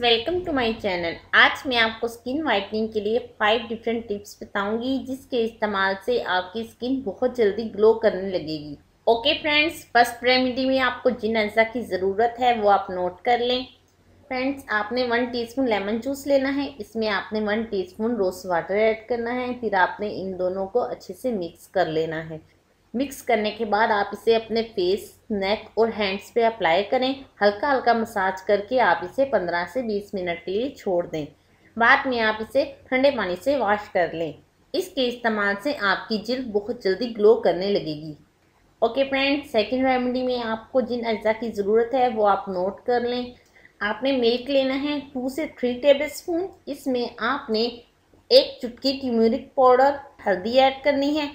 Welcome to my channel. आज मैं आपको स्किन वाइटनिंग के लिए 5 डिफरेंट टिप्स बताऊंगी जिसके इस्तेमाल से आपकी स्किन बहुत जल्दी ग्लो करने लगेगी। ओके फ्रेंड्स, फर्स्ट रेमेडी में आपको जिन अज्जा की ज़रूरत है वो आप नोट कर लें। फ्रेंड्स, आपने 1 टीस्पून लेमन जूस लेना है। इसमें आपने 1 टीस्पून रोज वाटर ऐड करना है। फिर आपने इन दोनों को अच्छे से मिक्स कर लेना है। मिक्स करने के बाद आप इसे अपने फेस, नेक और हैंड्स पे अप्लाई करें। हल्का हल्का मसाज करके आप इसे 15 से 20 मिनट के लिए छोड़ दें। बाद में आप इसे ठंडे पानी से वॉश कर लें। इसके इस्तेमाल से आपकी जिल्द बहुत जल्दी ग्लो करने लगेगी। ओके फ्रेंड्स, सेकेंड रेमेडी में आपको जिन अज्जा की ज़रूरत है वो आप नोट कर लें। आपने मिल्क लेना है 2 से 3 टेबल स्पून। इसमें आपने 1 चुटकी टर्मरिक पाउडर, हल्दी ऐड करनी है।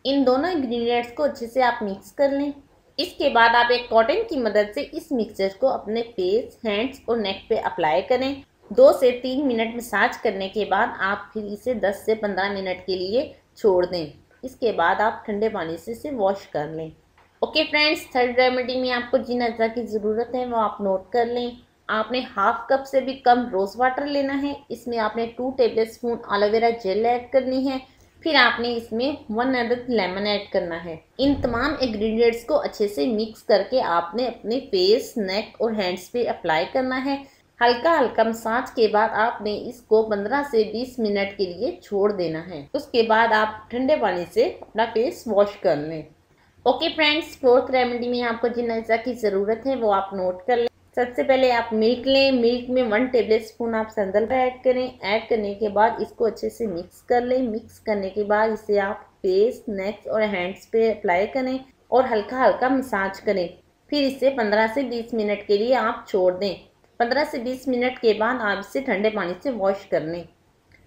इन दोनों इंग्रेडिएंट्स को अच्छे से आप मिक्स कर लें। इसके बाद आप एक कॉटन की मदद से इस मिक्सचर को अपने फेस, हैंड्स और नेक पे अप्लाई करें। 2 से 3 मिनट मसाज करने के बाद आप फिर इसे 10 से 15 मिनट के लिए छोड़ दें। इसके बाद आप ठंडे पानी से इसे वॉश कर लें। ओके फ्रेंड्स, थर्ड रेमेडी में आपको जिन अज्जा की ज़रूरत है वो आप नोट कर लें। आपने हाफ कप से भी कम रोज़ वाटर लेना है। इसमें आपने 2 table spoon aloe vera gel add करनी है। फिर आपने इसमें 1 अदद लेमन ऐड करना है। इन तमाम इंग्रेडिएंट्स को अच्छे से मिक्स करके आपने अपने फेस, नेक और हैंड्स पे अप्लाई करना है। हल्का हल्का मसाज के बाद आपने इसको 15 से 20 मिनट के लिए छोड़ देना है। उसके बाद आप ठंडे पानी से अपना फेस वॉश कर लें। ओके फ्रेंड्स, फोर्थ रेमेडी में आपको जिन अज्जा की ज़रूरत है वो आप नोट कर लें। सबसे पहले आप मिल्क लें। मिल्क में 1 टेबल स्पून आप संदल ऐड करें। ऐड करने के बाद इसको अच्छे से मिक्स कर लें। मिक्स करने के बाद इसे आप फेस, नेक और हैंड्स पे अप्लाई करें और हल्का हल्का मसाज करें। फिर इसे 15 से 20 मिनट के लिए आप छोड़ दें। 15 से 20 मिनट के बाद आप इसे ठंडे पानी से वॉश कर लें।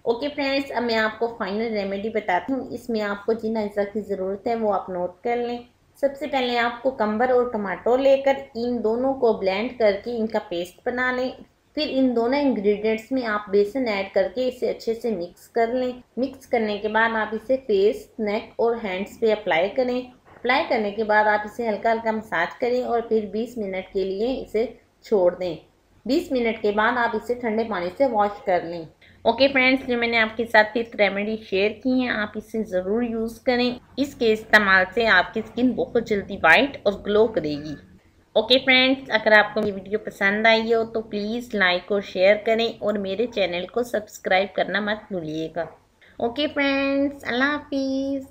ओके फ्रेंड्स, अब मैं आपको फाइनल रेमेडी बताती हूँ। इसमें आपको जिन अज्जा की ज़रूरत है वो आप नोट कर लें। सबसे पहले आपको कुकुम्बर और टमाटो लेकर इन दोनों को ब्लेंड करके इनका पेस्ट बना लें। फिर इन दोनों इंग्रेडिएंट्स में आप बेसन ऐड करके इसे अच्छे से मिक्स कर लें। मिक्स करने के बाद आप इसे फेस, नेक और हैंड्स पे अप्लाई करें। अप्लाई करने के बाद आप इसे हल्का हल्का मसाज करें और फिर 20 मिनट के लिए इसे छोड़ दें। 20 मिनट के बाद आप इसे ठंडे पानी से वॉश कर लें। ओके फ्रेंड्स, जो मैंने आपके साथ 5 रेमेडी शेयर की हैं आप इसे ज़रूर यूज़ करें। इसके इस्तेमाल से आपकी स्किन बहुत जल्दी वाइट और ग्लो करेगी। ओके फ्रेंड्स, अगर आपको ये वीडियो पसंद आई हो तो प्लीज़ लाइक और शेयर करें और मेरे चैनल को सब्सक्राइब करना मत भूलिएगा। ओके फ्रेंड्स, अल्लाह हाफिज़।